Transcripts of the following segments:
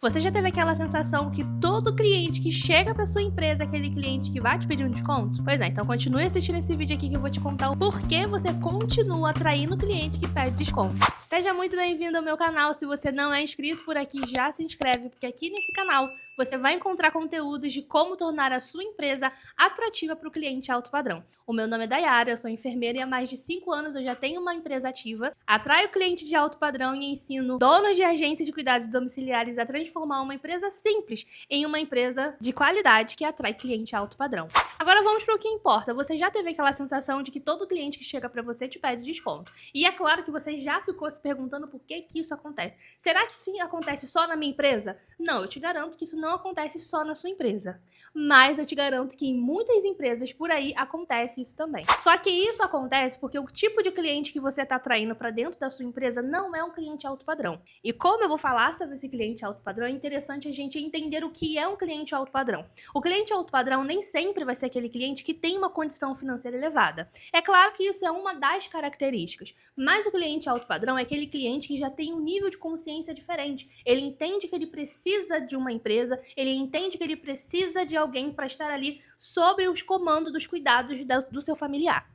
Você já teve aquela sensação que todo cliente que chega pra sua empresa é aquele cliente que vai te pedir um desconto? Pois é, então continue assistindo esse vídeo aqui que eu vou te contar o porquê você continua atraindo cliente que pede desconto. Seja muito bem-vindo ao meu canal. Se você não é inscrito por aqui, já se inscreve, porque aqui nesse canal você vai encontrar conteúdos de como tornar a sua empresa atrativa para o cliente alto padrão. O meu nome é Dayara, eu sou enfermeira e há mais de 5 anos eu já tenho uma empresa ativa, atraio clientes de alto padrão e ensino donos de agências de cuidados domiciliares a transformar uma empresa simples em uma empresa de qualidade que atrai cliente alto padrão. Agora vamos para o que importa. Você já teve aquela sensação de que todo cliente que chega para você te pede desconto. E é claro que você já ficou se perguntando por que isso acontece. Será que isso acontece só na minha empresa? Não, eu te garanto que isso não acontece só na sua empresa. Mas eu te garanto que em muitas empresas por aí acontece isso também. Só que isso acontece porque o tipo de cliente que você está atraindo para dentro da sua empresa não é um cliente alto padrão. E como eu vou falar sobre esse cliente alto padrão, é interessante a gente entender o que é um cliente alto padrão. O cliente alto padrão nem sempre vai ser aquele cliente que tem uma condição financeira elevada. É claro que isso é uma das características, mas o cliente alto padrão é aquele cliente que já tem um nível de consciência diferente. Ele entende que ele precisa de uma empresa, ele entende que ele precisa de alguém para estar ali sobre os comandos dos cuidados do seu familiar.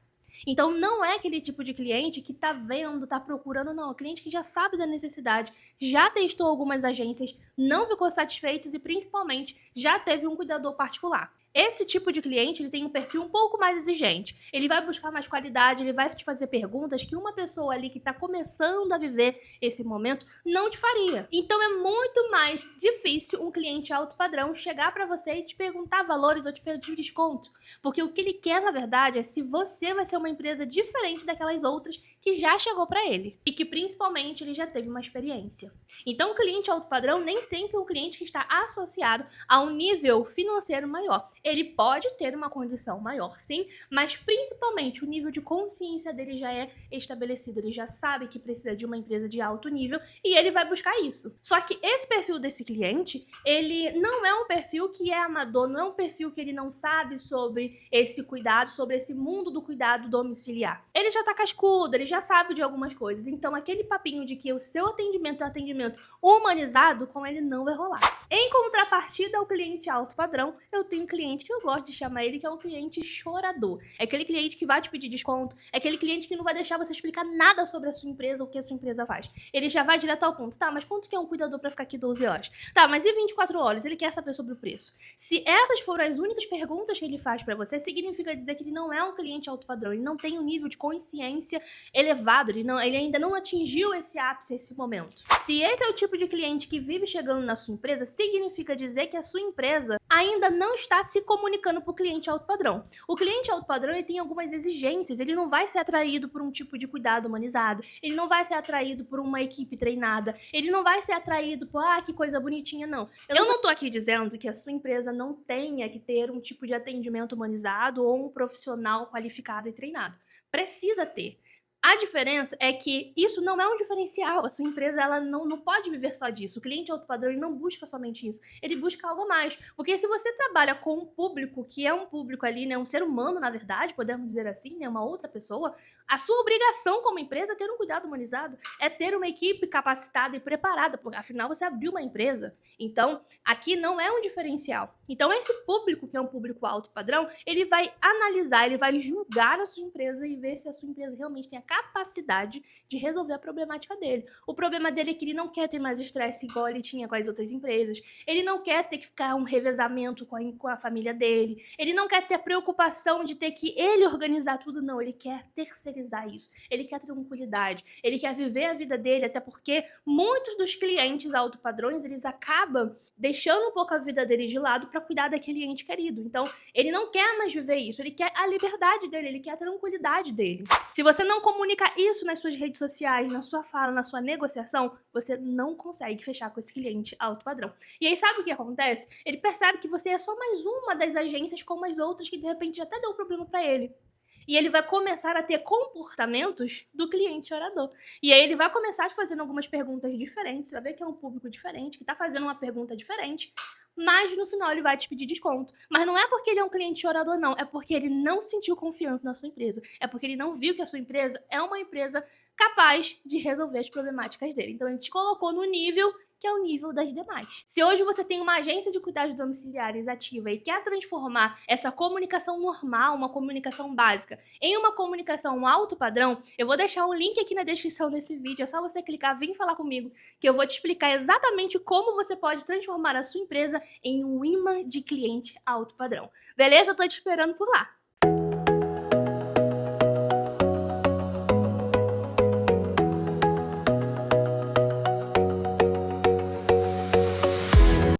Então não é aquele tipo de cliente que tá vendo, tá procurando, não. É um cliente que já sabe da necessidade, já testou algumas agências, não ficou satisfeito e principalmente já teve um cuidador particular. Esse tipo de cliente, ele tem um perfil um pouco mais exigente. Ele vai buscar mais qualidade, ele vai te fazer perguntas que uma pessoa ali que está começando a viver esse momento não te faria. Então é muito mais difícil um cliente alto padrão chegar para você e te perguntar valores ou te pedir desconto. Porque o que ele quer, na verdade, é se você vai ser uma empresa diferente daquelas outras que já chegou para ele. E que principalmente ele já teve uma experiência. Então o cliente alto padrão nem sempre é um cliente que está associado a um nível financeiro maior. Ele pode ter uma condição maior, sim, mas principalmente o nível de consciência dele já é estabelecido. Ele já sabe que precisa de uma empresa de alto nível e ele vai buscar isso. Só que esse perfil desse cliente, ele não é um perfil que é amador, não é um perfil que ele não sabe sobre esse cuidado, sobre esse mundo do cuidado domiciliar. Ele já tá cascudo, ele já sabe de algumas coisas. Então aquele papinho de que o seu atendimento é um atendimento humanizado, com ele não vai rolar. Em contrapartida ao cliente alto padrão, eu tenho um cliente que eu gosto de chamar ele que é um cliente chorador. É aquele cliente que vai te pedir desconto, é aquele cliente que não vai deixar você explicar nada sobre a sua empresa ou o que a sua empresa faz. Ele já vai direto ao ponto. Tá, mas quanto que é um cuidador pra ficar aqui 12 horas? Tá, mas e 24 horas? Ele quer saber sobre o preço. Se essas forem as únicas perguntas que ele faz pra você, significa dizer que ele não é um cliente alto padrão, ele não tem um nível de consciência elevado, ele ainda não atingiu esse ápice, esse momento. Se esse é o tipo de cliente que vive chegando na sua empresa, significa dizer que a sua empresa ainda não está se comunicando para o cliente alto padrão. O cliente alto padrão ele tem algumas exigências, ele não vai ser atraído por um tipo de cuidado humanizado, ele não vai ser atraído por uma equipe treinada, ele não vai ser atraído por, que coisa bonitinha, não. Eu não tô aqui dizendo que a sua empresa não tenha que ter um tipo de atendimento humanizado ou um profissional qualificado e treinado. Precisa ter. A diferença é que isso não é um diferencial. A sua empresa ela não pode viver só disso. O cliente alto padrão ele não busca somente isso. Ele busca algo mais. Porque se você trabalha com um público que é um público ali, né, um ser humano, na verdade, podemos dizer assim, né, uma outra pessoa, a sua obrigação como empresa é ter um cuidado humanizado, é ter uma equipe capacitada e preparada, porque afinal você abriu uma empresa. Então, aqui não é um diferencial. Então, esse público, que é um público alto padrão, ele vai analisar, ele vai julgar a sua empresa e ver se a sua empresa realmente tem a capacidade de resolver a problemática dele. O problema dele é que ele não quer ter mais estresse igual ele tinha com as outras empresas, ele não quer ter que ficar um revezamento com a família dele, ele não quer ter a preocupação de ter que ele organizar tudo, não, ele quer terceirizar isso, ele quer tranquilidade, ele quer viver a vida dele, até porque muitos dos clientes alto padrões, eles acabam deixando um pouco a vida dele de lado para cuidar daquele ente querido. Então, ele não quer mais viver isso, ele quer a liberdade dele, ele quer a tranquilidade dele. Se você não comunica isso nas suas redes sociais, na sua fala, na sua negociação, você não consegue fechar com esse cliente alto padrão. E aí sabe o que acontece? Ele percebe que você é só mais uma das agências como as outras que de repente até deu problema para ele. E ele vai começar a ter comportamentos do cliente orador. E aí ele vai começar fazendo algumas perguntas diferentes, você vai ver que é um público diferente, que tá fazendo uma pergunta diferente, mas no final ele vai te pedir desconto. Mas não é porque ele é um cliente orador, não. É porque ele não sentiu confiança na sua empresa. É porque ele não viu que a sua empresa é uma empresa capaz de resolver as problemáticas dele. Então ele te colocou no nível que é o nível das demais. Se hoje você tem uma agência de cuidados domiciliares ativa e quer transformar essa comunicação normal, uma comunicação básica, em uma comunicação alto padrão, eu vou deixar um link aqui na descrição desse vídeo, é só você clicar, vem falar comigo, que eu vou te explicar exatamente como você pode transformar a sua empresa em um imã de cliente alto padrão. Beleza? Eu tô te esperando por lá.